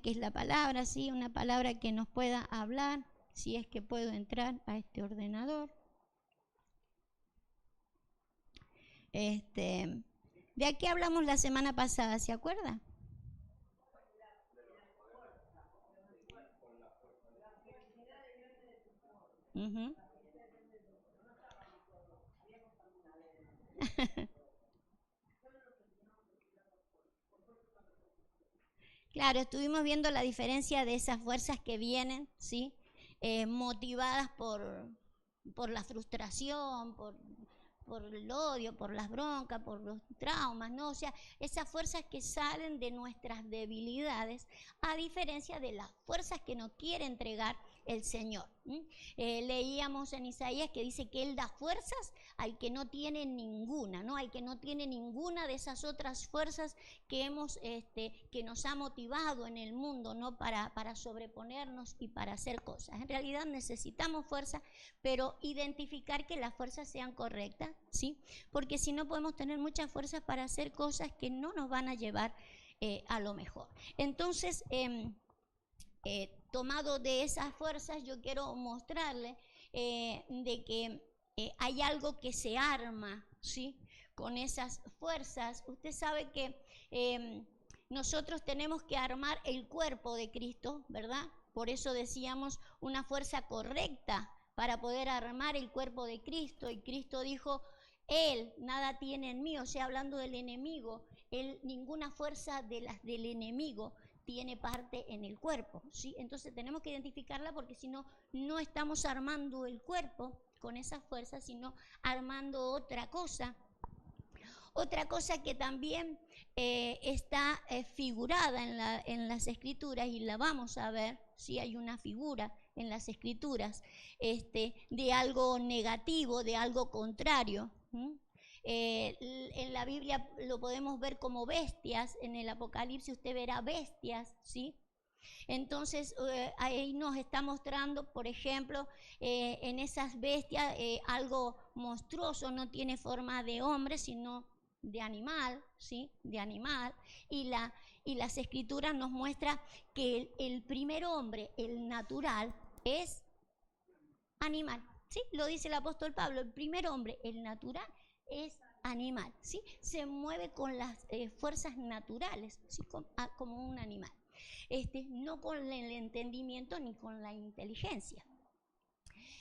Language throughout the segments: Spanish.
que es la palabra, ¿sí? Una palabra que nos pueda hablar, si es que puedo entrar a este ordenador. De aquí hablamos la semana pasada, ¿se acuerda? Uh-huh. Claro, estuvimos viendo la diferencia de esas fuerzas que vienen, ¿sí? Motivadas por la frustración, por el odio, por las broncas, por los traumas, ¿no? O sea, esas fuerzas que salen de nuestras debilidades, a diferencia de las fuerzas que nos quiere entregar el Señor. Leíamos en Isaías que dice que Él da fuerzas al que no tiene ninguna, ¿no? Al que no tiene ninguna de esas otras fuerzas que que nos ha motivado en el mundo, ¿no? Para sobreponernos y para hacer cosas. En realidad necesitamos fuerza, pero identificar que las fuerzas sean correctas, ¿sí? Porque si no podemos tener muchas fuerzas para hacer cosas que no nos van a llevar a lo mejor. Entonces, tomado de esas fuerzas, yo quiero mostrarle de que hay algo que se arma, ¿sí? Con esas fuerzas. Usted sabe que nosotros tenemos que armar el cuerpo de Cristo, ¿verdad? Por eso decíamos una fuerza correcta para poder armar el cuerpo de Cristo. Y Cristo dijo, Él nada tiene en mí, o sea, hablando del enemigo, Él ninguna fuerza de las del enemigo tiene parte en el cuerpo, ¿sí? Entonces tenemos que identificarla porque si no, no estamos armando el cuerpo con esas fuerzas, sino armando otra cosa. Otra cosa que también está figurada en las Escrituras, y la vamos a ver, si hay una figura en las Escrituras de algo negativo, de algo contrario. En la Biblia lo podemos ver como bestias, en el Apocalipsis usted verá bestias, ¿sí? Entonces ahí nos está mostrando, por ejemplo, en esas bestias algo monstruoso, no tiene forma de hombre, sino de animal, ¿sí? De animal. Y las Escrituras nos muestran que el primer hombre, el natural, es animal, ¿sí? Lo dice el apóstol Pablo, el primer hombre, el natural, es animal, ¿sí? Se mueve con las fuerzas naturales, ¿sí? Como un animal. No con el entendimiento ni con la inteligencia.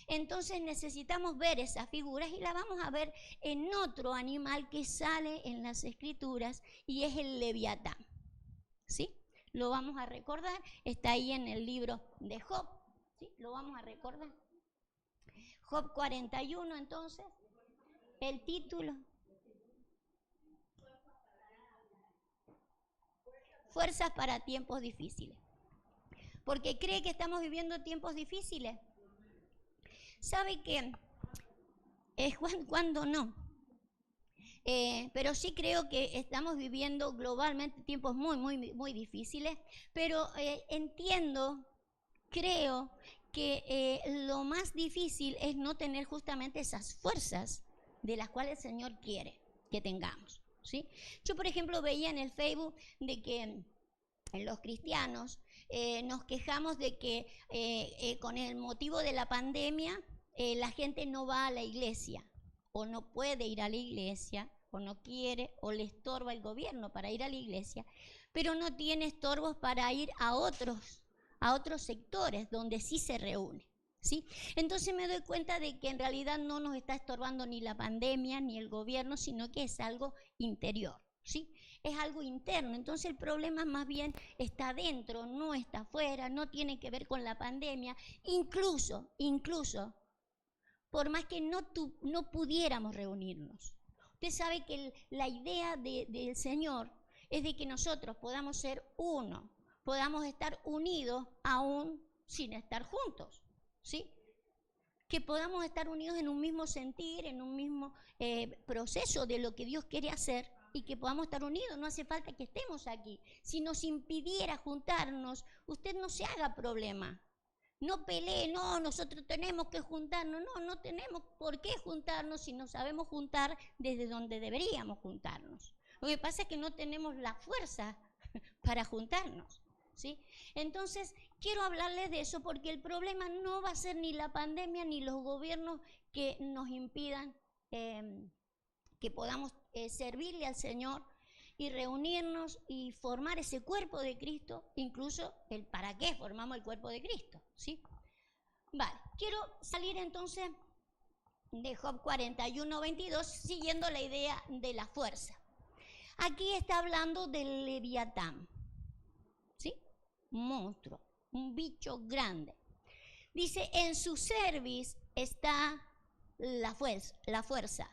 Entonces necesitamos ver esas figuras y las vamos a ver en otro animal que sale en las Escrituras y es el Leviatán, ¿sí? Lo vamos a recordar, está ahí en el libro de Job, ¿sí? Lo vamos a recordar. Job 41, entonces, el título. Fuerzas para tiempos difíciles. Porque cree que estamos viviendo tiempos difíciles. ¿Sabe qué? Cuando no. Pero sí creo que estamos viviendo globalmente tiempos muy, muy, muy difíciles. Pero entiendo, creo que lo más difícil es no tener justamente esas fuerzas de las cuales el Señor quiere que tengamos, ¿sí? Yo, por ejemplo, veía en el Facebook de que los cristianos nos quejamos de que con el motivo de la pandemia la gente no va a la iglesia o no puede ir a la iglesia o no quiere o le estorba el gobierno para ir a la iglesia, pero no tiene estorbos para ir a otros sectores donde sí se reúne, ¿sí? Entonces me doy cuenta de que en realidad no nos está estorbando ni la pandemia ni el gobierno, sino que es algo interior, ¿sí? Es algo interno. Entonces el problema más bien está adentro, no está afuera, no tiene que ver con la pandemia. Incluso, por más que no pudiéramos reunirnos. Usted sabe que la idea del Señor es de que nosotros podamos ser uno, podamos estar unidos aún sin estar juntos, ¿sí? Que podamos estar unidos en un mismo sentir, en un mismo proceso de lo que Dios quiere hacer y que podamos estar unidos. No hace falta que estemos aquí. Si nos impidiera juntarnos, usted no se haga problema. No pelee, no, nosotros tenemos que juntarnos. No tenemos por qué juntarnos si no sabemos juntar desde donde deberíamos juntarnos. Lo que pasa es que no tenemos la fuerza para juntarnos, ¿sí? Entonces, quiero hablarles de eso porque el problema no va a ser ni la pandemia ni los gobiernos que nos impidan que podamos servirle al Señor y reunirnos y formar ese cuerpo de Cristo, incluso el para qué formamos el cuerpo de Cristo, ¿sí? Vale, quiero salir entonces de Job 41:22, siguiendo la idea de la fuerza. Aquí está hablando del Leviatán, ¿sí? Un monstruo, un bicho grande. Dice, en su cerviz está la fuerza,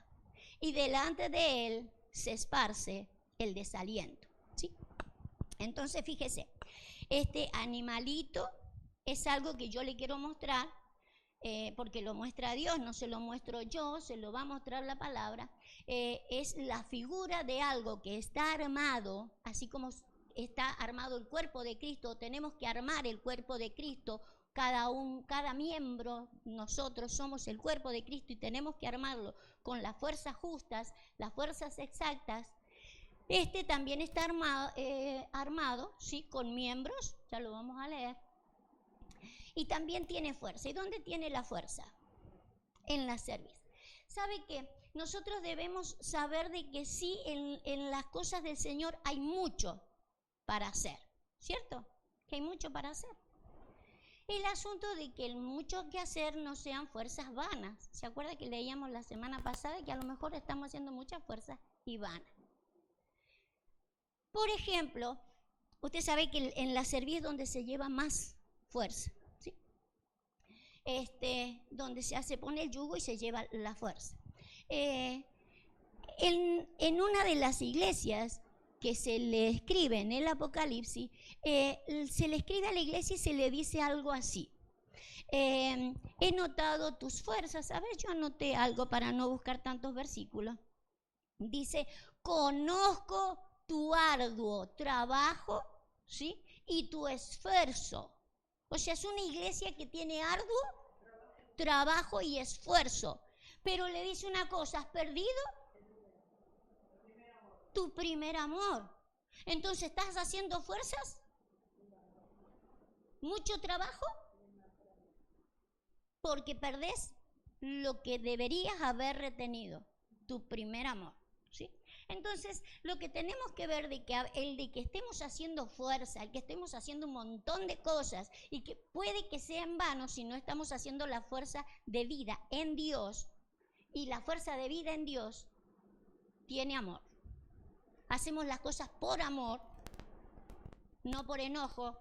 y delante de él se esparce el desaliento, ¿sí? Entonces, fíjese, este animalito es algo que yo le quiero mostrar, porque lo muestra Dios, no se lo muestro yo, se lo va a mostrar la palabra. Es la figura de algo que está armado, así como está armado el cuerpo de Cristo. Tenemos que armar el cuerpo de Cristo, cada miembro, nosotros somos el cuerpo de Cristo y tenemos que armarlo con las fuerzas justas, las fuerzas exactas. Este también está armado, ¿sí? Con miembros, ya lo vamos a leer. Y también tiene fuerza. ¿Y dónde tiene la fuerza? En la cerviz. ¿Sabe qué? Nosotros debemos saber de que sí, en las cosas del Señor hay mucho para hacer, ¿cierto? Que hay mucho para hacer. El asunto de que el mucho que hacer no sean fuerzas vanas. ¿Se acuerda que leíamos la semana pasada que a lo mejor estamos haciendo muchas fuerzas y vanas? Por ejemplo, usted sabe que en la cerviz es donde se lleva más fuerza, ¿sí? Donde se pone el yugo y se lleva la fuerza. En una de las iglesias que se le escribe en el Apocalipsis, se le escribe a la iglesia y se le dice algo así. He notado tus fuerzas. A ver, yo anoté algo para no buscar tantos versículos. Dice, conozco tu arduo trabajo, ¿sí? Y tu esfuerzo. O sea, es una iglesia que tiene arduo trabajo y esfuerzo. Pero le dice una cosa, ¿has perdido tu primer amor? Entonces, ¿estás haciendo fuerzas? ¿Mucho trabajo? Porque perdés lo que deberías haber retenido, tu primer amor, ¿sí? Entonces, lo que tenemos que ver de que estemos haciendo fuerza, el que estemos haciendo un montón de cosas y que puede que sea en vano si no estamos haciendo la fuerza de vida en Dios, y la fuerza de vida en Dios tiene amor. Hacemos las cosas por amor, no por enojo,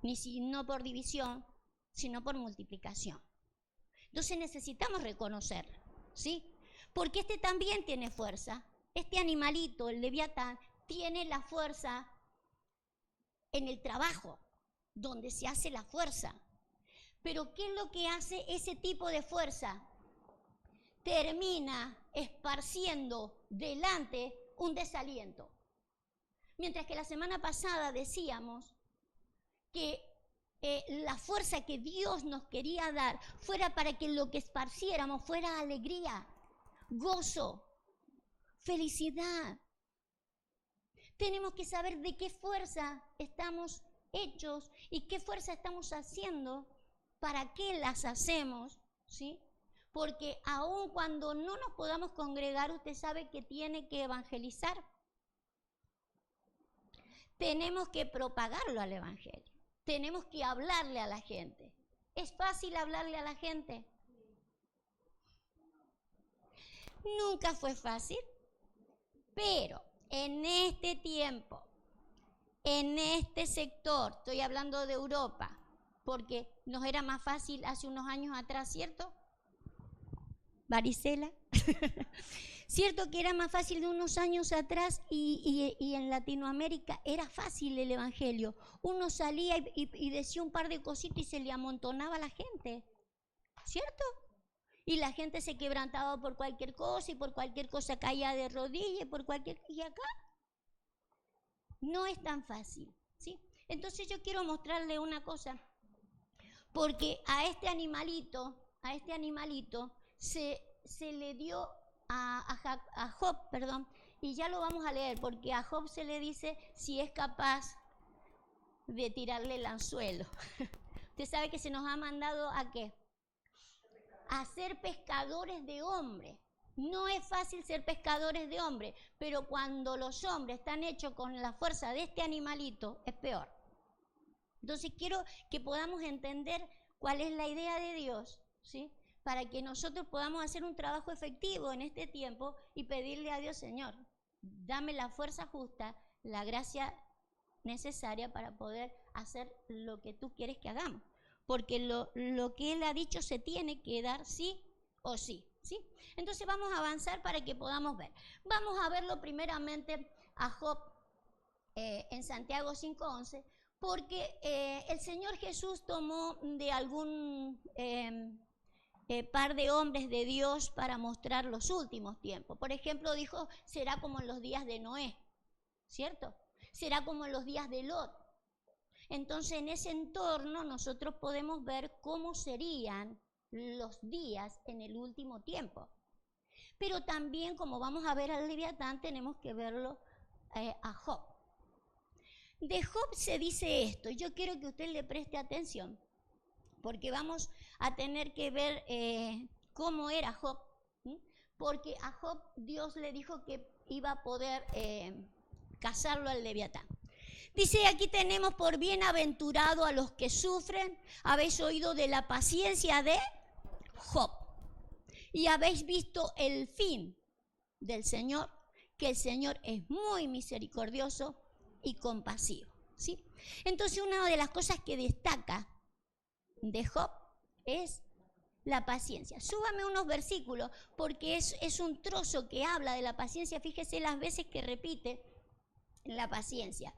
no por división, sino por multiplicación. Entonces necesitamos reconocerlo, ¿sí? Porque este también tiene fuerza. Este animalito, el Leviatán, tiene la fuerza en el trabajo, donde se hace la fuerza. Pero ¿qué es lo que hace ese tipo de fuerza? Termina esparciendo delante un desaliento. Mientras que la semana pasada decíamos que la fuerza que Dios nos quería dar fuera para que lo que esparciéramos fuera alegría, gozo, felicidad. Tenemos que saber de qué fuerza estamos hechos y qué fuerza estamos haciendo, para qué las hacemos, ¿sí? Porque aun cuando no nos podamos congregar, usted sabe que tiene que evangelizar. Tenemos que propagarlo al evangelio. Tenemos que hablarle a la gente. ¿Es fácil hablarle a la gente? Nunca fue fácil, pero en este tiempo, en este sector, estoy hablando de Europa, porque nos era más fácil hace unos años atrás, ¿cierto? Varicela. Cierto que era más fácil de unos años atrás y en Latinoamérica era fácil el evangelio. Uno salía y decía un par de cositas y se le amontonaba a la gente, ¿cierto? Y la gente se quebrantaba por cualquier cosa y por cualquier cosa caía de rodillas, y acá no es tan fácil, ¿sí? Entonces yo quiero mostrarle una cosa, porque a este animalito se le dio a Job, y ya lo vamos a leer, porque a Job se le dice si es capaz de tirarle el anzuelo. Usted sabe que se nos ha mandado ¿a qué? A ser pescadores de hombres. No es fácil ser pescadores de hombres, pero cuando los hombres están hechos con la fuerza de este animalito, es peor. Entonces quiero que podamos entender cuál es la idea de Dios, ¿sí? Para que nosotros podamos hacer un trabajo efectivo en este tiempo y pedirle a Dios, Señor, dame la fuerza justa, la gracia necesaria para poder hacer lo que tú quieres que hagamos. Porque lo que Él ha dicho se tiene que dar sí o sí, ¿sí? Entonces vamos a avanzar para que podamos ver. Vamos a verlo primeramente a Job en Santiago 5:11, porque el Señor Jesús tomó de algún par de hombres de Dios para mostrar los últimos tiempos. Por ejemplo, dijo, será como en los días de Noé, ¿cierto? Será como en los días de Lot. Entonces, en ese entorno nosotros podemos ver cómo serían los días en el último tiempo. Pero también, como vamos a ver al Leviatán, tenemos que verlo a Job. De Job se dice esto, yo quiero que usted le preste atención, porque vamos a tener que ver cómo era Job, ¿sí? Porque a Job Dios le dijo que iba a poder cazarlo al Leviatán. Dice, aquí tenemos por bienaventurado a los que sufren, habéis oído de la paciencia de Job y habéis visto el fin del Señor, que el Señor es muy misericordioso y compasivo, ¿sí? Entonces, una de las cosas que destaca de Job es la paciencia. Súbame unos versículos, porque es un trozo que habla de la paciencia. Fíjese las veces que repite la paciencia.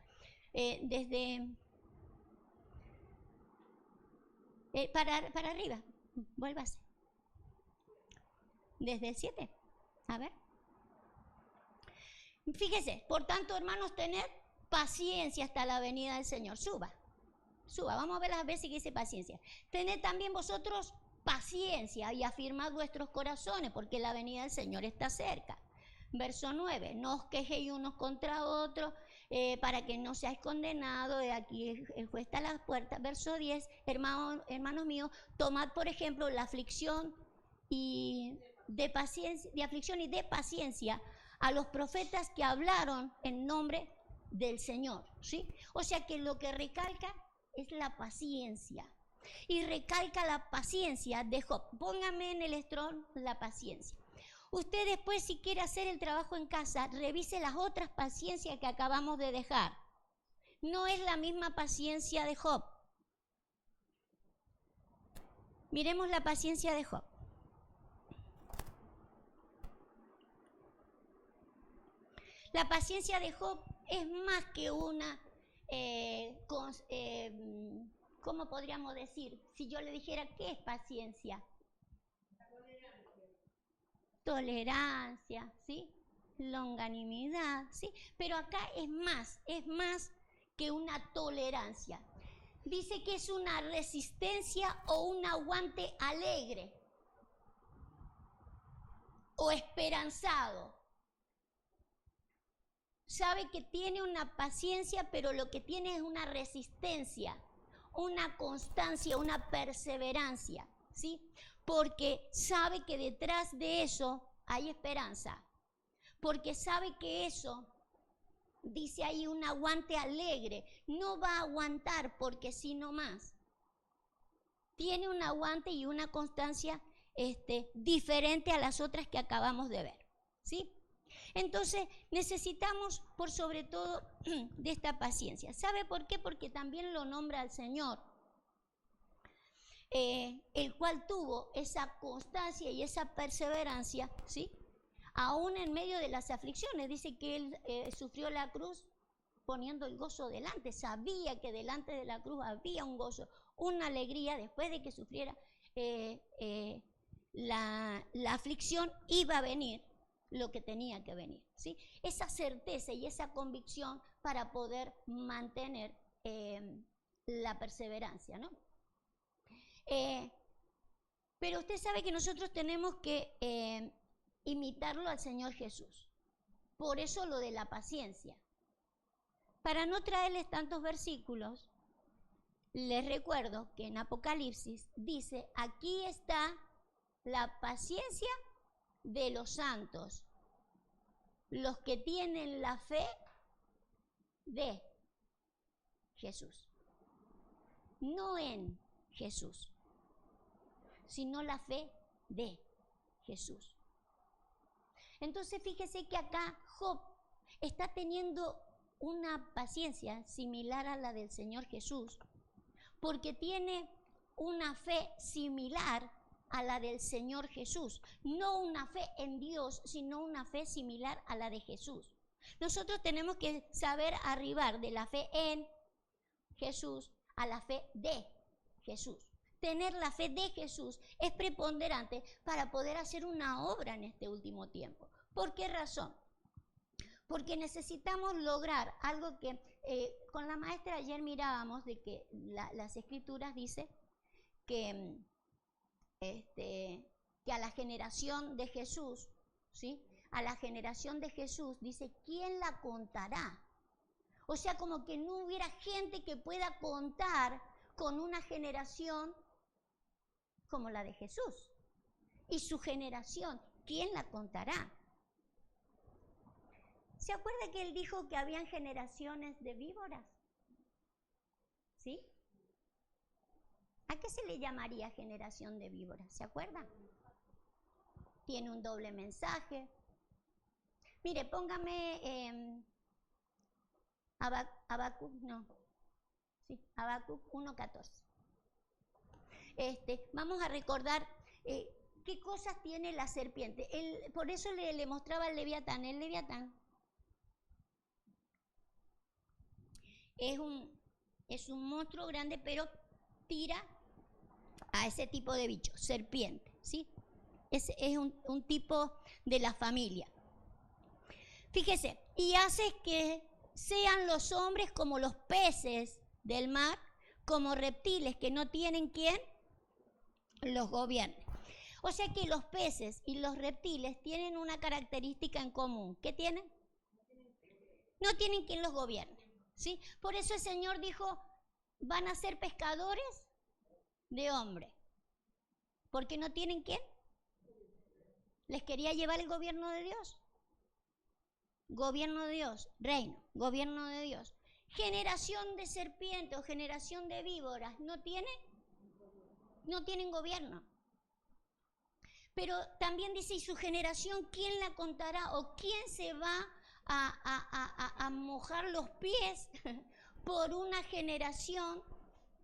Para arriba, vuélvase. Desde el 7, a ver. Fíjese, por tanto, hermanos, tened paciencia hasta la venida del Señor. Suba, vamos a ver las veces que dice paciencia. Tened también vosotros paciencia y afirmad vuestros corazones, porque la venida del Señor está cerca. Verso 9, no os quejéis unos contra otros, para que no seáis condenados, aquí el juez está a las puertas. Verso 10, hermanos míos, tomad por ejemplo la aflicción y de aflicción y de paciencia a los profetas que hablaron en nombre del Señor, ¿sí? O sea que lo que recalca es la paciencia, y recalca la paciencia de Job. Póngame en el Strong la paciencia. Usted después, si quiere hacer el trabajo en casa, revise las otras paciencias que acabamos de dejar. No es la misma paciencia de Job. Miremos la paciencia de Job. La paciencia de Job es más que una, ¿cómo podríamos decir? Si yo le dijera, ¿qué es paciencia? Tolerancia, ¿sí? Longanimidad, ¿sí? Pero acá es más que una tolerancia. Dice que es una resistencia o un aguante alegre o esperanzado. Sabe que tiene una paciencia, pero lo que tiene es una resistencia, una constancia, una perseverancia, ¿sí? Porque sabe que detrás de eso hay esperanza, porque sabe que eso, dice ahí, un aguante alegre, no va a aguantar porque sí no más. Tiene un aguante y una constancia diferente a las otras que acabamos de ver, ¿sí? Entonces necesitamos por sobre todo de esta paciencia. ¿Sabe por qué? Porque también lo nombra el Señor, el cual tuvo esa constancia y esa perseverancia, ¿sí? Aún en medio de las aflicciones. Dice que Él sufrió la cruz poniendo el gozo delante. Sabía que delante de la cruz había un gozo, una alegría. Después de que sufriera la aflicción, iba a venir lo que tenía que venir, ¿sí? Esa certeza y esa convicción para poder mantener la perseverancia, ¿no? Pero usted sabe que nosotros tenemos que imitarlo al Señor Jesús. Por eso lo de la paciencia. Para no traerles tantos versículos, les recuerdo que en Apocalipsis dice, aquí está la paciencia de los santos, los que tienen la fe de Jesús. No en Jesús, sino la fe de Jesús. Entonces fíjese que acá Job está teniendo una paciencia similar a la del Señor Jesús, porque tiene una fe similar a la del Señor Jesús. No una fe en Dios, sino una fe similar a la de Jesús. Nosotros tenemos que saber arribar de la fe en Jesús a la fe de Jesús. Tener la fe de Jesús es preponderante para poder hacer una obra en este último tiempo. ¿Por qué razón? Porque necesitamos lograr algo que con la maestra ayer mirábamos, de que las escrituras dicen que a la generación de Jesús, ¿sí? A la generación de Jesús dice, ¿quién la contará? O sea, como que no hubiera gente que pueda contar con una generación como la de Jesús. Y su generación, ¿quién la contará? ¿Se acuerda que él dijo que habían generaciones de víboras? ¿Sí? ¿A qué se le llamaría generación de víboras? ¿Se acuerda? Tiene un doble mensaje. Mire, póngame Habacuc 1:14. Vamos a recordar qué cosas tiene la serpiente. Por eso le mostraba el Leviatán. El Leviatán es un monstruo grande, pero tira a ese tipo de bicho, serpiente, ¿sí? Es un tipo de la familia. Fíjese, y hace que sean los hombres como los peces del mar, como reptiles que no tienen quien los gobierne. O sea que los peces y los reptiles tienen una característica en común. ¿Qué tienen? No tienen quien los gobierne, ¿sí? Por eso el Señor dijo, van a ser pescadores de hombres. Porque no tienen quién. Les quería llevar el gobierno de Dios. Gobierno de Dios, reino, gobierno de Dios. Generación de serpientes o generación de víboras, no tienen gobierno. Pero también dice, ¿y su generación quién la contará? ¿O quién se va a mojar los pies por una generación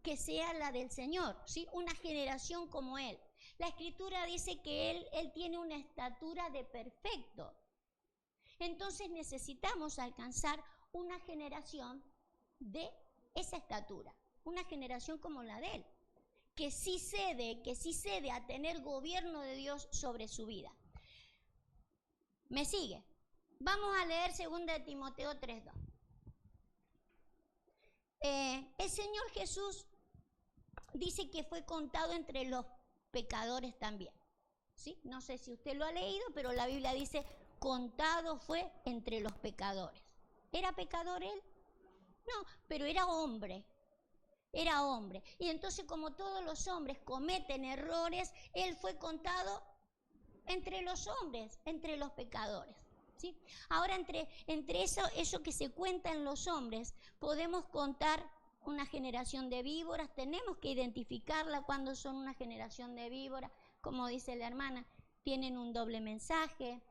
que sea la del Señor? ¿Sí? Una generación como Él. La Escritura dice que Él tiene una estatura de perfecto. Entonces necesitamos alcanzar una generación de esa estatura, una generación como la de Él, que sí cede a tener gobierno de Dios sobre su vida. ¿Me sigue? Vamos a leer 2 Timoteo 3:2. El Señor Jesús dice que fue contado entre los pecadores también, ¿sí? No sé si usted lo ha leído, pero la Biblia dice, contado fue entre los pecadores. ¿Era pecador él? No, pero era hombre. Era hombre. Y entonces, como todos los hombres cometen errores, él fue contado entre los hombres, entre los pecadores, ¿sí? Ahora, entre eso que se cuenta en los hombres, podemos contar una generación de víboras. Tenemos que identificarla cuando son una generación de víboras. Como dice la hermana, tienen un doble mensaje.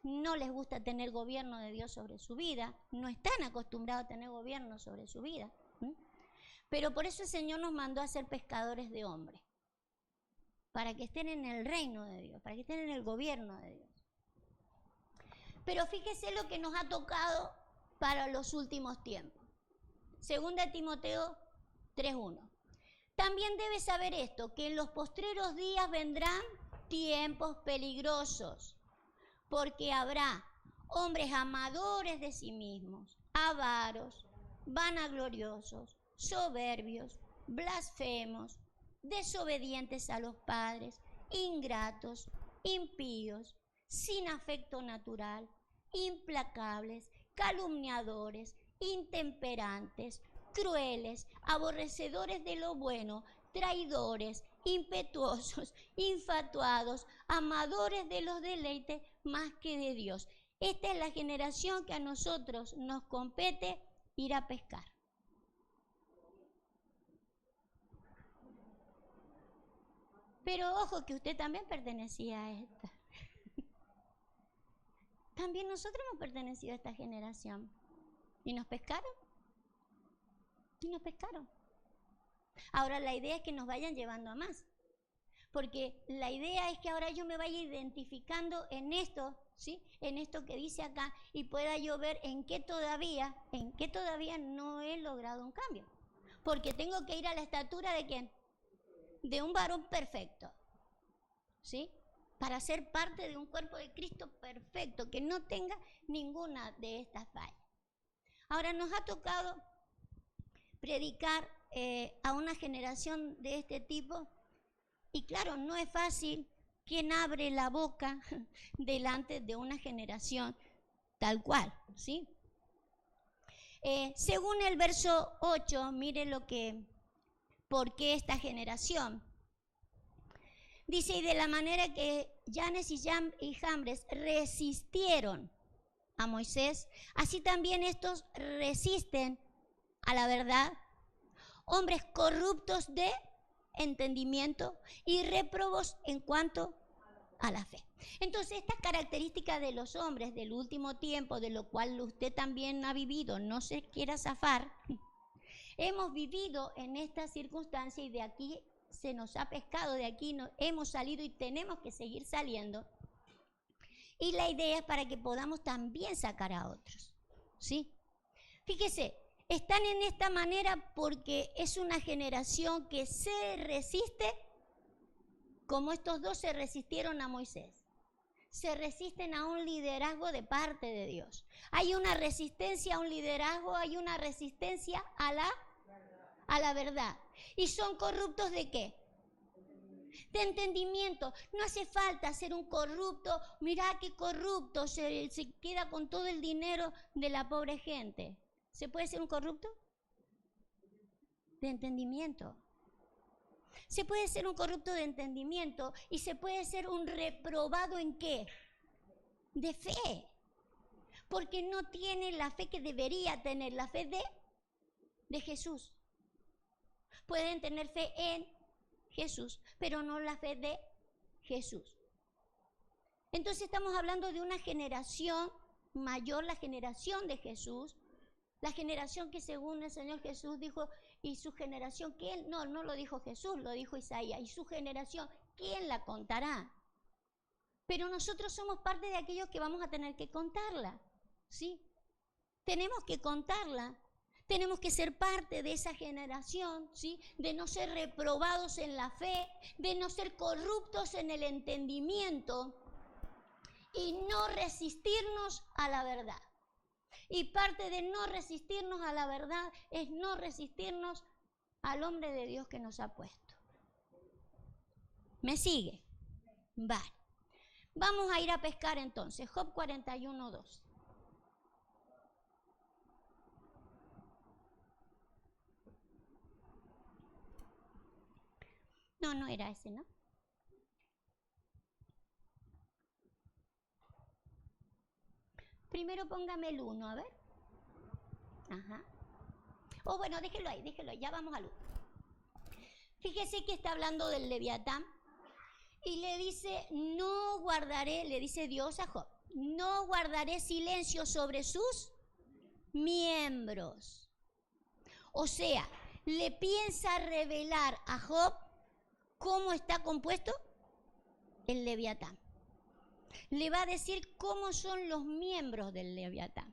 No les gusta tener gobierno de Dios sobre su vida. No están acostumbrados a tener gobierno sobre su vida. Pero por eso el Señor nos mandó a ser pescadores de hombres, para que estén en el reino de Dios, para que estén en el gobierno de Dios. Pero fíjese lo que nos ha tocado para los últimos tiempos. 2 Timoteo 3:1. También debes saber esto, que en los postreros días vendrán tiempos peligrosos, porque habrá hombres amadores de sí mismos, avaros, vanagloriosos, soberbios, blasfemos, desobedientes a los padres, ingratos, impíos, sin afecto natural, implacables, calumniadores, intemperantes, crueles, aborrecedores de lo bueno, traidores, impetuosos, infatuados, amadores de los deleites más que de Dios. Esta es la generación que a nosotros nos compete ir a pescar. Pero ojo que usted también pertenecía a esta. También nosotros hemos pertenecido a esta generación. ¿Y nos pescaron? Y nos pescaron. Ahora la idea es que nos vayan llevando a más. Porque la idea es que ahora yo me vaya identificando en esto, ¿sí? En esto que dice acá, y pueda yo ver en qué todavía no he logrado un cambio. Porque tengo que ir a la estatura de ¿quién? De un varón perfecto, ¿sí? Para ser parte de un cuerpo de Cristo perfecto, que no tenga ninguna de estas fallas. Ahora nos ha tocado predicar a una generación de este tipo, y claro, no es fácil. ¿Quién abre la boca delante de una generación tal cual? ¿Sí? Según el verso 8, mire ¿por qué esta generación? Dice, y de la manera que Janes y Jambres resistieron a Moisés, así también estos resisten a la verdad, hombres corruptos de entendimiento y réprobos en cuanto a la fe. Entonces, estas características de los hombres del último tiempo, de lo cual usted también ha vivido, no se quiera zafar, hemos vivido en esta circunstancia y de aquí se nos ha pescado, de aquí hemos salido y tenemos que seguir saliendo. Y la idea es para que podamos también sacar a otros, ¿sí? Fíjese, están en esta manera porque es una generación que se resiste, como estos dos se resistieron a Moisés. Se resisten a un liderazgo de parte de Dios. Hay una resistencia a un liderazgo, hay una resistencia a la verdad. ¿Y son corruptos de qué? De entendimiento. No hace falta ser un corrupto. Mirá qué corrupto, se queda con todo el dinero de la pobre gente. ¿Se puede ser un corrupto? De entendimiento. Se puede ser un corrupto de entendimiento y se puede ser un reprobado ¿en qué? De fe. Porque no tiene la fe que debería tener, la fe de Jesús. Pueden tener fe en Jesús, pero no la fe de Jesús. Entonces estamos hablando de una generación mayor, la generación de Jesús, la generación que según el Señor Jesús dijo, y su generación, ¿quién? No lo dijo Jesús, lo dijo Isaías, y su generación, ¿quién la contará? Pero nosotros somos parte de aquellos que vamos a tener que contarla, ¿sí? Tenemos que contarla. Tenemos que ser parte de esa generación, ¿sí? De no ser reprobados en la fe, de no ser corruptos en el entendimiento y no resistirnos a la verdad. Y parte de no resistirnos a la verdad es no resistirnos al hombre de Dios que nos ha puesto. ¿Me sigue? Vale. Vamos a ir a pescar entonces. Job 41:2. No era ese, ¿no? Primero póngame el 1, a ver. Ajá. Oh, bueno, déjelo ahí, ya vamos al 1. Fíjese que está hablando del Leviatán y le dice, no guardaré, le dice Dios a Job, no guardaré silencio sobre sus miembros. O sea, le piensa revelar a Job cómo está compuesto el Leviatán. Le va a decir cómo son los miembros del Leviatán.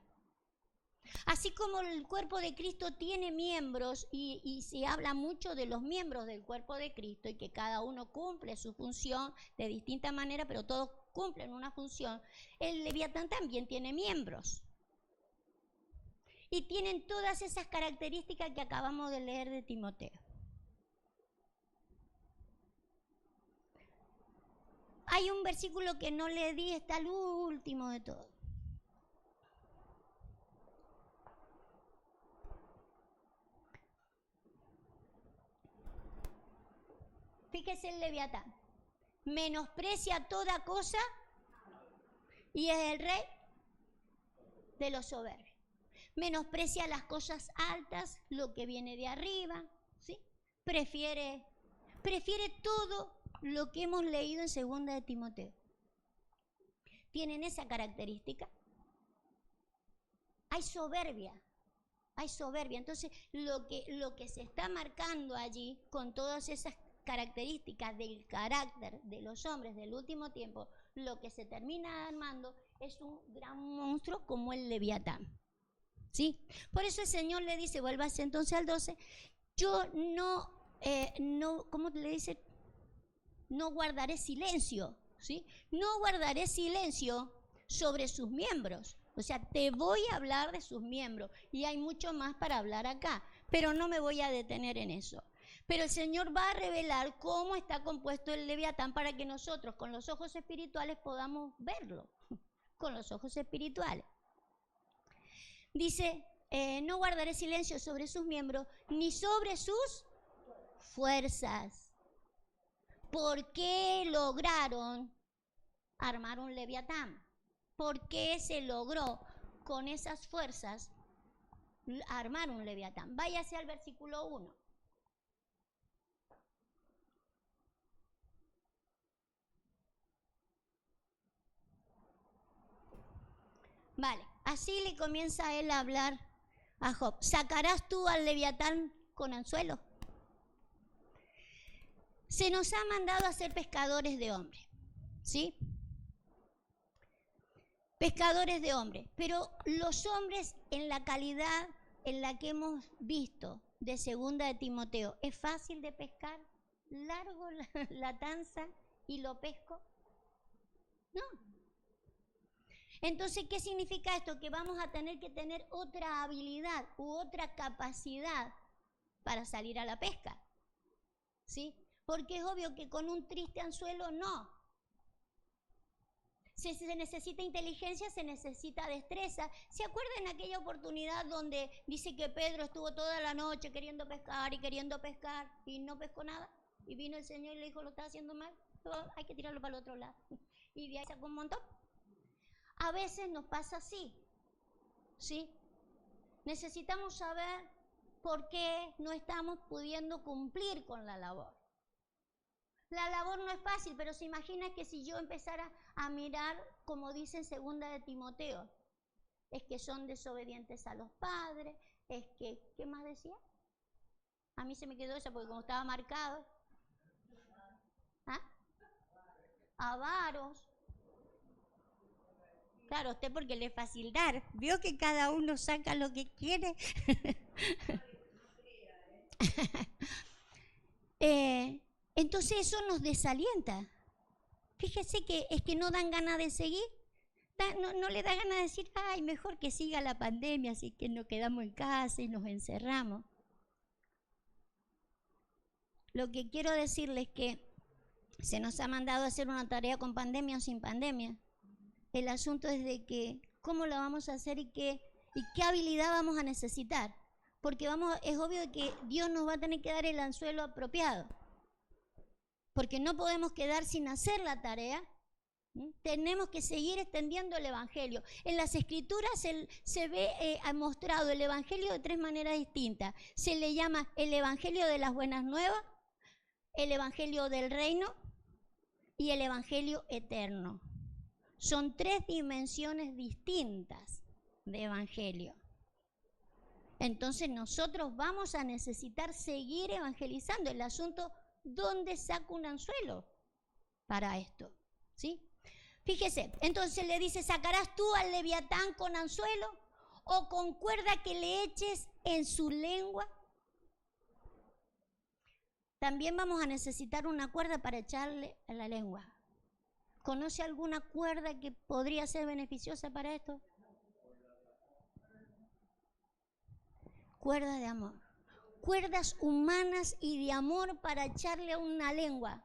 Así como el cuerpo de Cristo tiene miembros y se habla mucho de los miembros del cuerpo de Cristo y que cada uno cumple su función de distinta manera, pero todos cumplen una función, el Leviatán también tiene miembros. Y tienen todas esas características que acabamos de leer de Timoteo. Hay un versículo que no le di, está al último de todo. Fíjese el Leviatán. Menosprecia toda cosa y es el rey de los soberbios. Menosprecia las cosas altas, lo que viene de arriba, ¿sí? Prefiere todo lo que hemos leído en 2 de Timoteo. Tienen esa característica. Hay soberbia. Entonces, lo que se está marcando allí, con todas esas características del carácter de los hombres del último tiempo, lo que se termina armando es un gran monstruo como el Leviatán. ¿Sí? Por eso el Señor le dice, vuélvase entonces al 12, yo ¿cómo le dice? No guardaré silencio, ¿sí? No guardaré silencio sobre sus miembros. O sea, te voy a hablar de sus miembros y hay mucho más para hablar acá, pero no me voy a detener en eso. Pero el Señor va a revelar cómo está compuesto el Leviatán para que nosotros con los ojos espirituales podamos verlo, con los ojos espirituales. Dice, no guardaré silencio sobre sus miembros ni sobre sus fuerzas. ¿Por qué lograron armar un Leviatán? ¿Por qué se logró con esas fuerzas armar un Leviatán? Váyase al versículo 1. Vale, así le comienza él a hablar a Job. ¿Sacarás tú al Leviatán con anzuelo? Se nos ha mandado a ser pescadores de hombres, ¿sí? Pescadores de hombres, pero los hombres en la calidad en la que hemos visto de 2 de Timoteo, ¿es fácil de pescar? ¿Largo la tanza y lo pesco? No. Entonces, ¿qué significa esto? Que vamos a tener que tener otra habilidad u otra capacidad para salir a la pesca, ¿sí? Porque es obvio que con un triste anzuelo no. Se necesita inteligencia, se necesita destreza. ¿Se acuerdan aquella oportunidad donde dice que Pedro estuvo toda la noche queriendo pescar y no pescó nada? Y vino el Señor y le dijo, lo está haciendo mal, hay que tirarlo para el otro lado. Y de ahí sacó un montón. A veces nos pasa así, ¿sí? Necesitamos saber por qué no estamos pudiendo cumplir con la labor. La labor no es fácil, pero se imagina que si yo empezara a mirar, como dice en 2 de Timoteo, es que son desobedientes a los padres, es que, ¿qué más decía? A mí se me quedó esa porque como estaba marcado. ¿Ah? Avaros. Claro, usted porque le es fácil dar. Vio que cada uno saca lo que quiere. Entonces eso nos desalienta. Fíjese que es que no dan ganas de seguir. No le da ganas de decir, ay, mejor que siga la pandemia, así que nos quedamos en casa y nos encerramos. Lo que quiero decirles es que se nos ha mandado a hacer una tarea con pandemia o sin pandemia. El asunto es de que cómo lo vamos a hacer y qué habilidad vamos a necesitar. Porque es obvio que Dios nos va a tener que dar el anzuelo apropiado. Porque no podemos quedar sin hacer la tarea. Tenemos que seguir extendiendo el Evangelio. En las Escrituras se ve mostrado el Evangelio de 3 maneras distintas. Se le llama el Evangelio de las Buenas Nuevas, el Evangelio del Reino y el Evangelio eterno. Son 3 dimensiones distintas de Evangelio. Entonces nosotros vamos a necesitar seguir evangelizando. El asunto, ¿dónde saco un anzuelo para esto? ¿Sí? Fíjese, entonces le dice, ¿sacarás tú al Leviatán con anzuelo o con cuerda que le eches en su lengua? También vamos a necesitar una cuerda para echarle a la lengua. ¿Conoce alguna cuerda que podría ser beneficiosa para esto? Cuerda de amor. Cuerdas humanas y de amor para echarle a una lengua.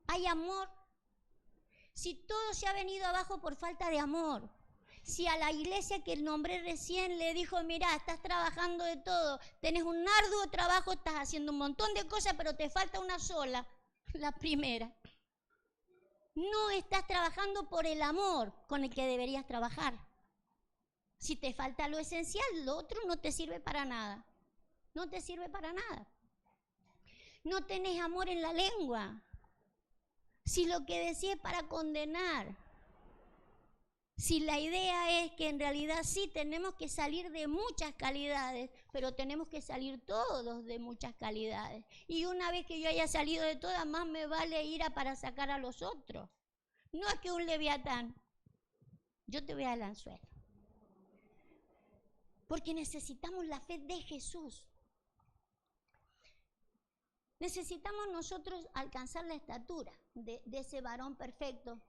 Hay amor. Si todo se ha venido abajo por falta de amor, Si a la iglesia que nombré recién le dijo, mira, estás trabajando de todo, tenés un arduo trabajo, estás haciendo un montón de cosas, pero te falta una sola, la primera. No estás trabajando por el amor con el que deberías trabajar. Si te falta lo esencial, lo otro no te sirve para nada. No te sirve para nada. No tenés amor en la lengua. Si lo que decís es para condenar. Si la idea es que en realidad sí tenemos que salir de muchas calidades, pero tenemos que salir todos de muchas calidades. Y una vez que yo haya salido de todas, más me vale ir a para sacar a los otros. No es que un leviatán. Yo te voy al anzuelo. Porque necesitamos la fe de Jesús. Necesitamos nosotros alcanzar la estatura de ese varón perfecto.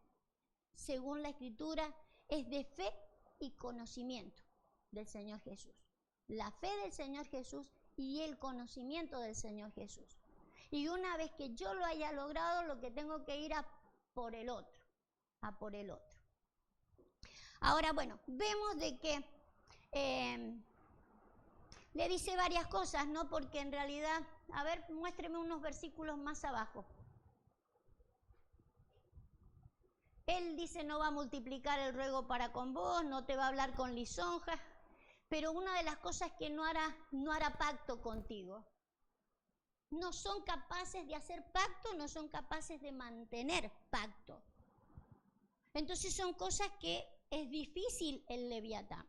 Según la Escritura, es de fe y conocimiento del Señor Jesús. La fe del Señor Jesús y el conocimiento del Señor Jesús. Y una vez que yo lo haya logrado, lo que tengo que ir a por el otro. A por el otro. Ahora, bueno, vemos de que le dice varias cosas, ¿no? Porque en realidad, a ver, muéstreme unos versículos más abajo. Él dice, no va a multiplicar el ruego para con vos, no te va a hablar con lisonjas, pero una de las cosas que no hará pacto contigo. No son capaces de hacer pacto, no son capaces de mantener pacto. Entonces son cosas que es difícil el leviatán.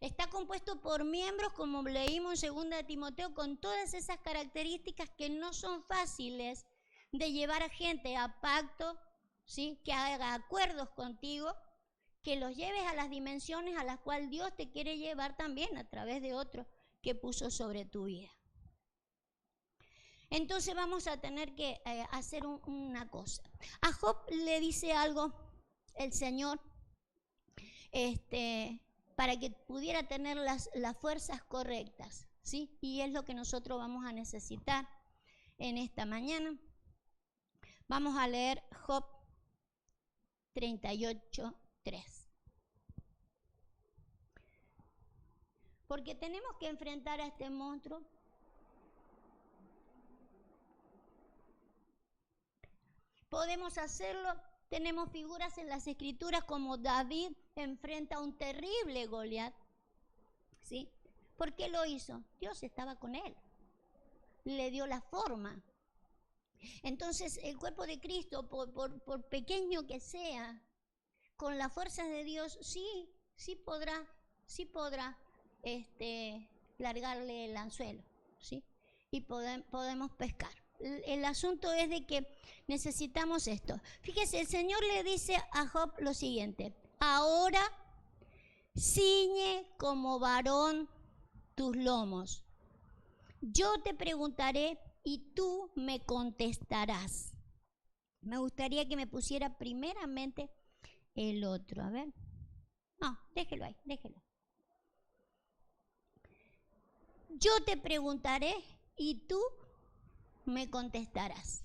Está compuesto por miembros, como leímos en 2 de Timoteo, con todas esas características que no son fáciles de llevar a gente a pacto, ¿sí? Que haga acuerdos contigo, que los lleves a las dimensiones a las cuales Dios te quiere llevar también a través de otro que puso sobre tu vida. Entonces vamos a tener que hacer una cosa. A Job le dice algo el Señor, para que pudiera tener las fuerzas correctas, ¿sí? Y es lo que nosotros vamos a necesitar en esta mañana. Vamos a leer Job 38:3. Porque tenemos que enfrentar a este monstruo. Podemos hacerlo. Tenemos figuras en las Escrituras como David enfrenta a un terrible Goliat. ¿Sí? ¿Por qué lo hizo? Dios estaba con él. Le dio la forma. Entonces, el cuerpo de Cristo, por pequeño que sea, con las fuerzas de Dios, sí podrá largarle el anzuelo, ¿sí? Y podemos pescar. El asunto es de que necesitamos esto. Fíjese, el Señor le dice a Job lo siguiente: ahora ciñe como varón tus lomos. Yo te preguntaré y tú me contestarás. Me gustaría que me pusiera primeramente el otro. A ver. No, déjelo ahí, déjelo. Yo te preguntaré y tú me contestarás.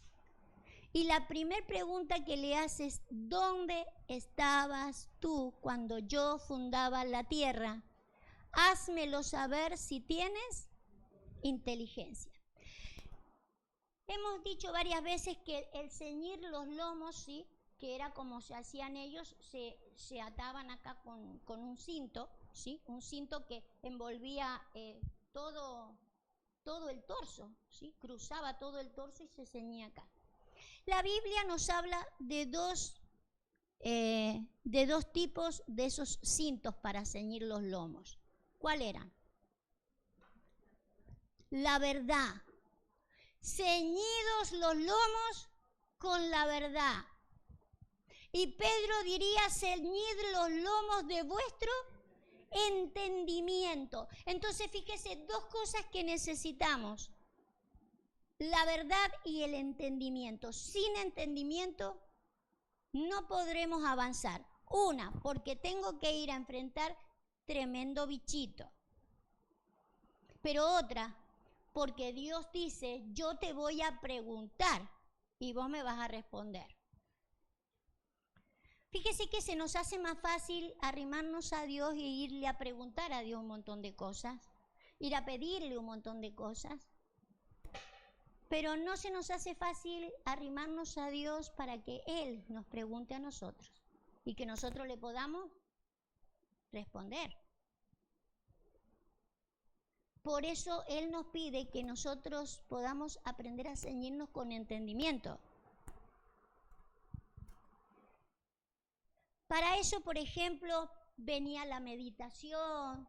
Y la primera pregunta que le haces, ¿dónde estabas tú cuando yo fundaba la tierra? Házmelo saber si tienes inteligencia. Hemos dicho varias veces que el ceñir los lomos, ¿sí? Que era como se hacían ellos, se ataban acá con un cinto, ¿sí? Un cinto que envolvía todo el torso, ¿sí? Cruzaba todo el torso y se ceñía acá. La Biblia nos habla de dos tipos de esos cintos para ceñir los lomos. ¿Cuál eran? La verdad. Ceñidos los lomos con la verdad. Y Pedro diría, ceñid los lomos de vuestro entendimiento. Entonces, fíjese, dos cosas que necesitamos: la verdad y el entendimiento. Sin entendimiento no podremos avanzar. Una, porque tengo que ir a enfrentar tremendo bichito. Pero otra, porque Dios dice, yo te voy a preguntar y vos me vas a responder. Fíjese que se nos hace más fácil arrimarnos a Dios e irle a preguntar a Dios un montón de cosas, ir a pedirle un montón de cosas. Pero no se nos hace fácil arrimarnos a Dios para que Él nos pregunte a nosotros y que nosotros le podamos responder. Por eso Él nos pide que nosotros podamos aprender a ceñirnos con entendimiento. Para eso, por ejemplo, venía la meditación,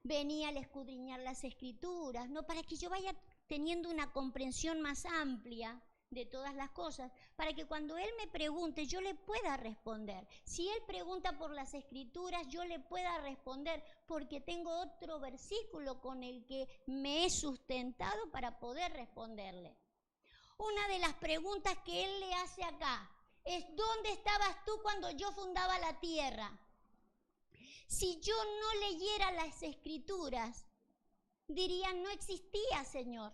venía el escudriñar las Escrituras, ¿no? Para que yo vaya teniendo una comprensión más amplia de todas las cosas, para que cuando Él me pregunte yo le pueda responder. Si Él pregunta por las Escrituras, yo le pueda responder, porque tengo otro versículo con el que me he sustentado para poder responderle. Una de las preguntas que Él le hace acá es: ¿dónde estabas tú cuando yo fundaba la tierra? Si yo no leyera las Escrituras, dirían: no existía, Señor.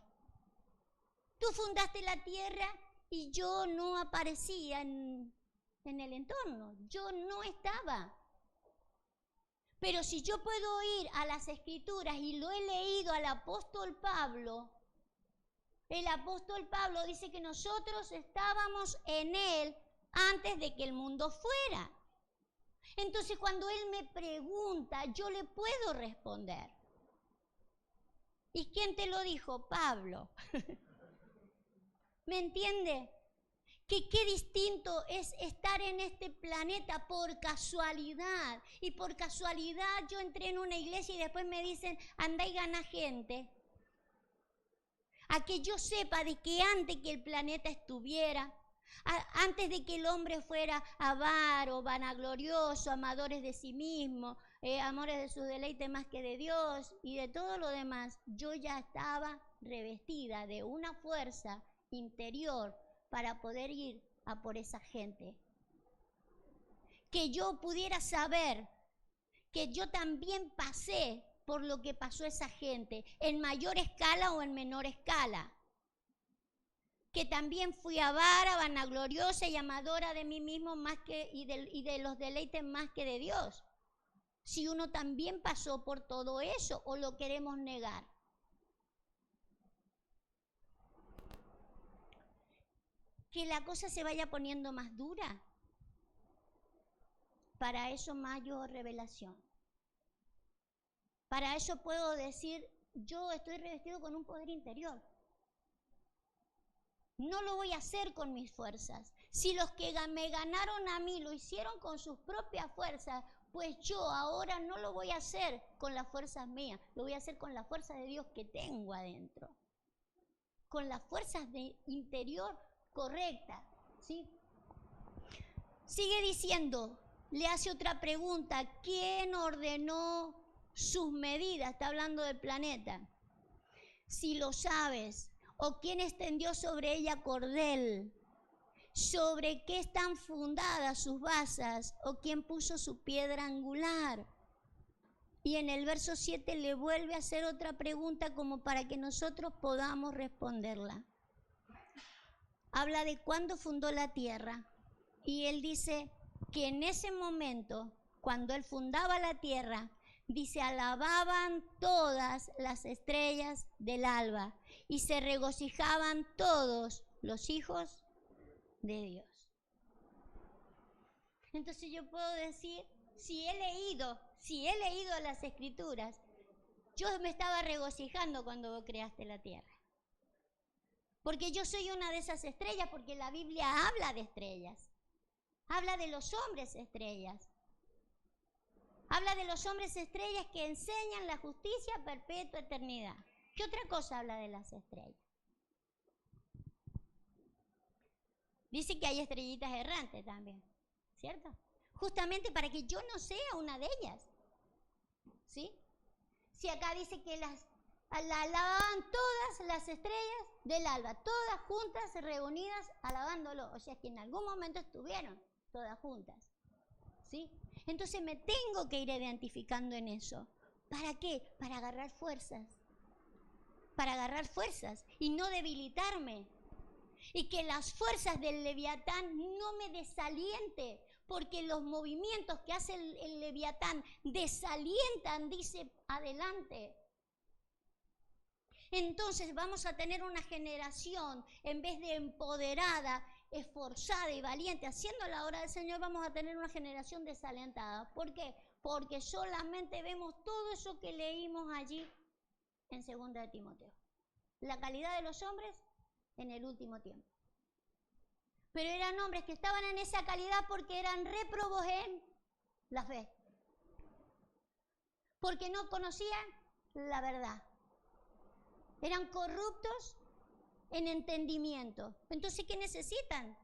Tú fundaste la tierra y yo no aparecía en el entorno, yo no estaba. Pero si yo puedo ir a las Escrituras y lo he leído al apóstol Pablo, el apóstol Pablo dice que nosotros estábamos en Él antes de que el mundo fuera. Entonces, cuando Él me pregunta, yo le puedo responder. ¿Y quién te lo dijo? Pablo. ¿Me entiende? Que qué distinto es estar en este planeta por casualidad. Y por casualidad yo entré en una iglesia y después me dicen: anda y gana gente. A que yo sepa de que antes que el planeta estuviera, antes de que el hombre fuera avaro, vanaglorioso, amadores de sí mismo, amores de su deleite más que de Dios y de todo lo demás, yo ya estaba revestida de una fuerza interior para poder ir a por esa gente. Que yo pudiera saber que yo también pasé por lo que pasó esa gente, en mayor escala o en menor escala. Que también fui avara, vanagloriosa y amadora de mí mismo más que, y de los deleites más que de Dios. Si uno también pasó por todo eso, o lo queremos negar. Que la cosa se vaya poniendo más dura. Para eso mayor revelación. Para eso puedo decir: yo estoy revestido con un poder interior. No lo voy a hacer con mis fuerzas. Si los que me ganaron a mí lo hicieron con sus propias fuerzas, pues yo ahora no lo voy a hacer con las fuerzas mías, lo voy a hacer con la fuerza de Dios que tengo adentro. Con las fuerzas de interior correctas, ¿sí? Sigue diciendo, le hace otra pregunta: ¿quién ordenó sus medidas? Está hablando del planeta. Si lo sabes. ¿O quién extendió sobre ella cordel? ¿Sobre qué están fundadas sus basas? ¿O quién puso su piedra angular? Y en el verso 7 le vuelve a hacer otra pregunta como para que nosotros podamos responderla. Habla de cuándo fundó la tierra. Y él dice que en ese momento, cuando él fundaba la tierra, dice: alababan todas las estrellas del alba y se regocijaban todos los hijos de Dios. Entonces yo puedo decir, si he leído las Escrituras, yo me estaba regocijando cuando vos creaste la tierra. Porque yo soy una de esas estrellas, porque la Biblia habla de estrellas. Habla de los hombres estrellas. Habla de los hombres estrellas que enseñan la justicia perpetua eternidad. ¿Qué otra cosa habla de las estrellas? Dice que hay estrellitas errantes también, ¿cierto? Justamente para que yo no sea una de ellas, ¿sí? Si acá dice que la alababan todas las estrellas del alba, todas juntas, reunidas, alabándolo. O sea, que en algún momento estuvieron todas juntas, ¿sí? Entonces me tengo que ir identificando en eso. ¿Para qué? Para agarrar fuerzas. Para agarrar fuerzas y no debilitarme. Y que las fuerzas del Leviatán no me desaliente. porque los movimientos que hace el Leviatán desalientan, dice, adelante. Entonces vamos a tener una generación, en vez de empoderada, esforzada y valiente, haciendo la obra del Señor, vamos a tener una generación desalentada. ¿Por qué? Porque solamente vemos todo eso que leímos allí en 2 de Timoteo. La calidad de los hombres en el último tiempo. Pero eran hombres que estaban en esa calidad porque eran réprobos en la fe. Porque no conocían la verdad. Eran corruptos en entendimiento. Entonces, ¿qué necesitan?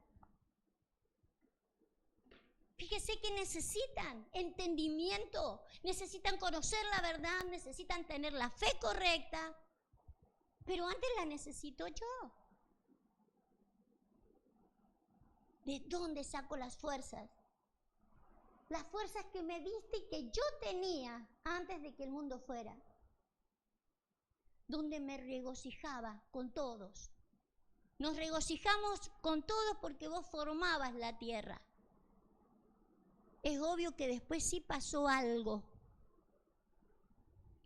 Fíjese que necesitan entendimiento, necesitan conocer la verdad, necesitan tener la fe correcta, pero antes la necesito yo. ¿De dónde saco las fuerzas? Las fuerzas que me diste y que yo tenía antes de que el mundo fuera. Donde me regocijaba con todos. Nos regocijamos con todos porque vos formabas la tierra. Es obvio que después sí pasó algo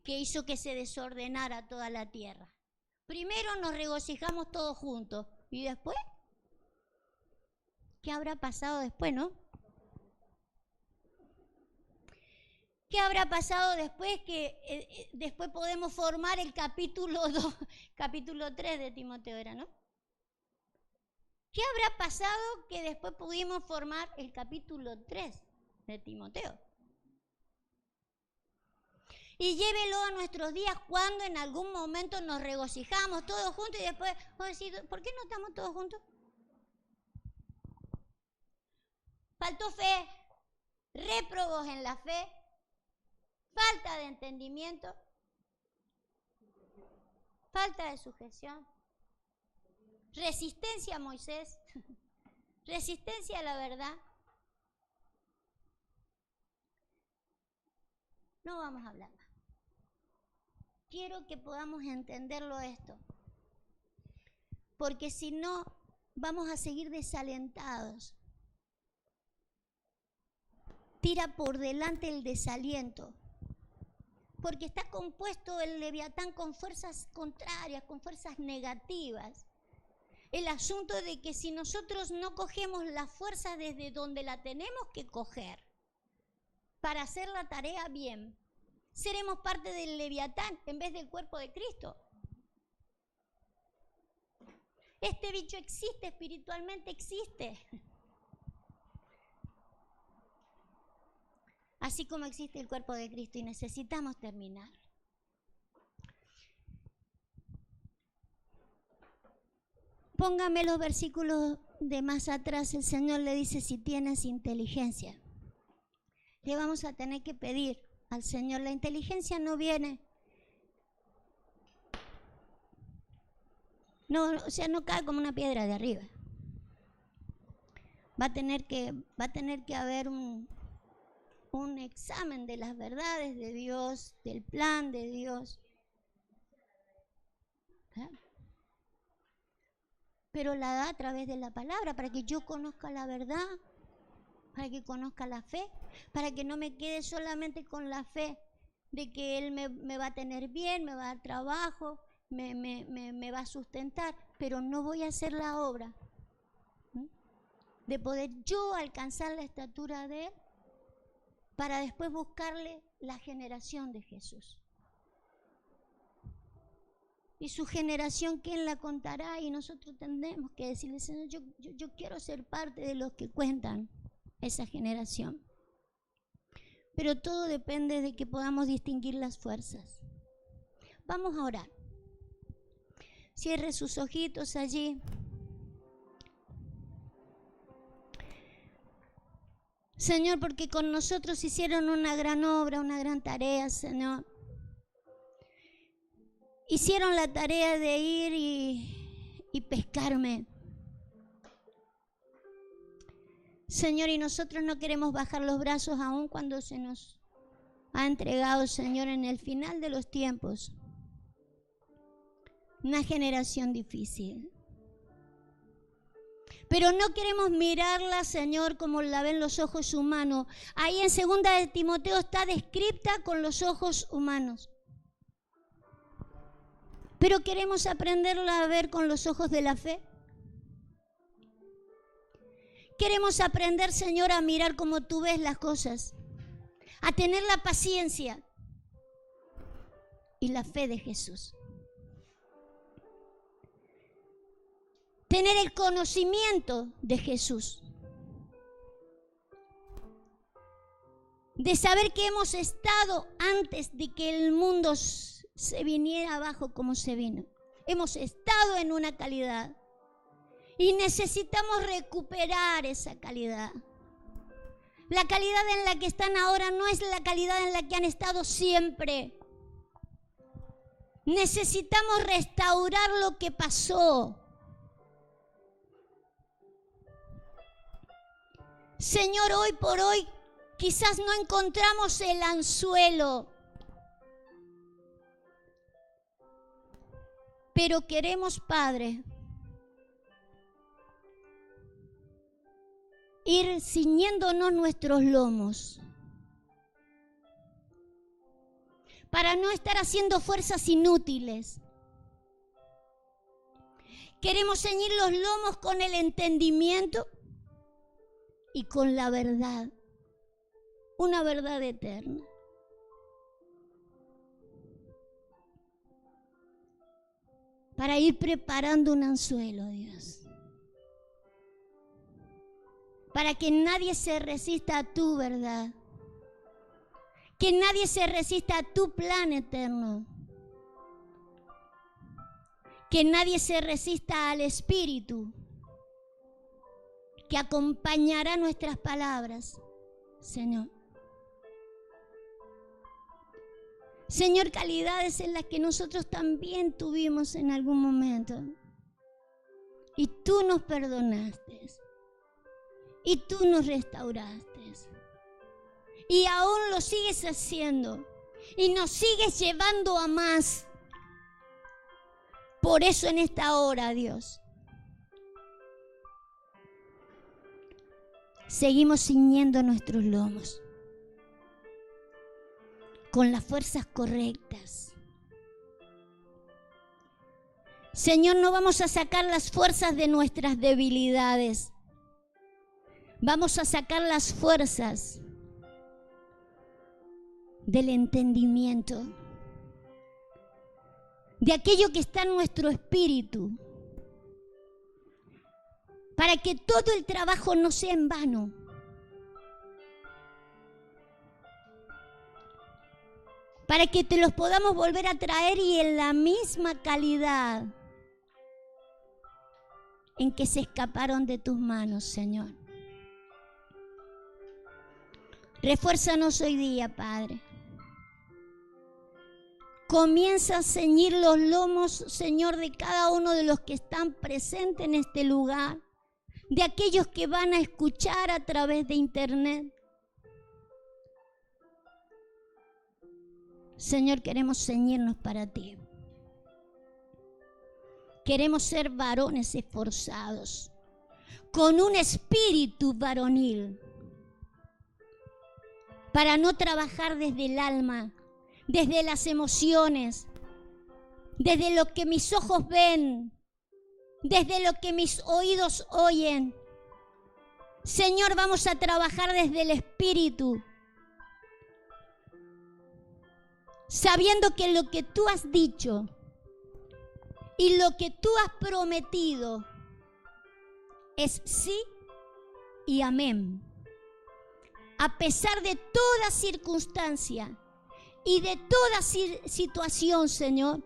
que hizo que se desordenara toda la tierra. Primero nos regocijamos todos juntos y después, ¿qué habrá pasado después, no? ¿Qué habrá pasado después que después podemos formar el capítulo 2, capítulo 3 de Timoteo era, ¿no? ¿Qué habrá pasado que después pudimos formar el capítulo 3 de Timoteo? Y llévelo a nuestros días cuando en algún momento nos regocijamos todos juntos y después vamos a decir, ¿por qué no estamos todos juntos? Faltó fe, réprobos en la fe, falta de entendimiento, falta de sujeción, resistencia a Moisés, resistencia a la verdad. No vamos a hablar más. Quiero que podamos entenderlo esto, porque si no, vamos a seguir desalentados. Tira por delante el desaliento, porque está compuesto el Leviatán con fuerzas contrarias, con fuerzas negativas. El asunto de que si nosotros no cogemos la fuerza desde donde la tenemos que coger para hacer la tarea bien, seremos parte del Leviatán en vez del cuerpo de Cristo. Este bicho existe, espiritualmente existe. Así como existe el cuerpo de Cristo y necesitamos terminar. Póngame los versículos de más atrás. El Señor le dice, si tienes inteligencia. Le vamos a tener que pedir al Señor. La inteligencia no viene. No, o sea, no cae como una piedra de arriba. Va a tener que haber un examen de las verdades de Dios, del plan de Dios. ¿Eh? Pero la da a través de la palabra, para que yo conozca la verdad, para que conozca la fe, para que no me quede solamente con la fe de que Él me va a tener bien, me va a dar trabajo, me va a sustentar, pero no voy a hacer la obra de poder yo alcanzar la estatura de Él para después buscarle la generación de Jesús. Y su generación, ¿quién la contará? Y nosotros tendremos que decirle, Señor, yo quiero ser parte de los que cuentan esa generación. Pero todo depende de que podamos distinguir las fuerzas. Vamos a orar. Cierre sus ojitos allí. Señor, porque con nosotros hicieron una gran obra, una gran tarea, Señor. Hicieron la tarea de ir y pescarme. Señor, y nosotros no queremos bajar los brazos aún cuando se nos ha entregado, Señor, en el final de los tiempos. Una generación difícil. Pero no queremos mirarla, Señor, como la ven los ojos humanos. Ahí en 2 de Timoteo está descrita con los ojos humanos. Pero queremos aprenderla a ver con los ojos de la fe. Queremos aprender, Señor, a mirar como tú ves las cosas, a tener la paciencia y la fe de Jesús. Tener el conocimiento de Jesús. De saber que hemos estado antes de que el mundo se viniera abajo como se vino. Hemos estado en una calidad y necesitamos recuperar esa calidad. La calidad en la que están ahora no es la calidad en la que han estado siempre. Necesitamos restaurar lo que pasó. Señor, hoy por hoy quizás no encontramos el anzuelo, pero queremos, Padre, ir ciñéndonos nuestros lomos para no estar haciendo fuerzas inútiles. Queremos ceñir los lomos con el entendimiento y con la verdad, una verdad eterna. Para ir preparando un anzuelo, Dios. Para que nadie se resista a tu verdad. Que nadie se resista a tu plan eterno. Que nadie se resista al Espíritu que acompañará nuestras palabras, Señor. Señor, calidades en las que nosotros también tuvimos en algún momento. Y tú nos perdonaste. Y tú nos restauraste. Y aún lo sigues haciendo. Y nos sigues llevando a más. Por eso en esta hora, Dios, seguimos ciñendo nuestros lomos con las fuerzas correctas. Señor, no vamos a sacar las fuerzas de nuestras debilidades. Vamos a sacar las fuerzas del entendimiento, de aquello que está en nuestro espíritu, para que todo el trabajo no sea en vano. Para que te los podamos volver a traer y en la misma calidad en que se escaparon de tus manos, Señor. Refuérzanos hoy día, Padre. Comienza a ceñir los lomos, Señor, de cada uno de los que están presentes en este lugar, de aquellos que van a escuchar a través de internet. Señor, queremos ceñirnos para ti. Queremos ser varones esforzados, con un espíritu varonil, para no trabajar desde el alma, desde las emociones, desde lo que mis ojos ven, desde lo que mis oídos oyen. Señor, vamos a trabajar desde el espíritu, sabiendo que lo que tú has dicho y lo que tú has prometido es sí y amén. A pesar de toda circunstancia y de toda situación, Señor,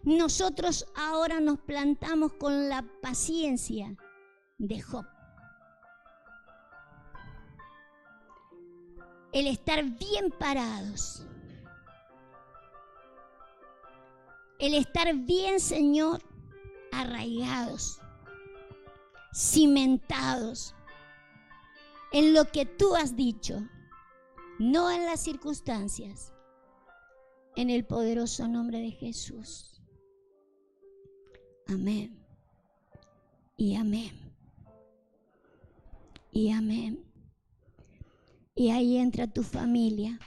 nosotros ahora nos plantamos con la paciencia de Job. El estar bien parados. El estar bien, Señor, arraigados, cimentados en lo que tú has dicho, no en las circunstancias, en el poderoso nombre de Jesús. Amén y amén. Y amén. Y ahí entra tu familia.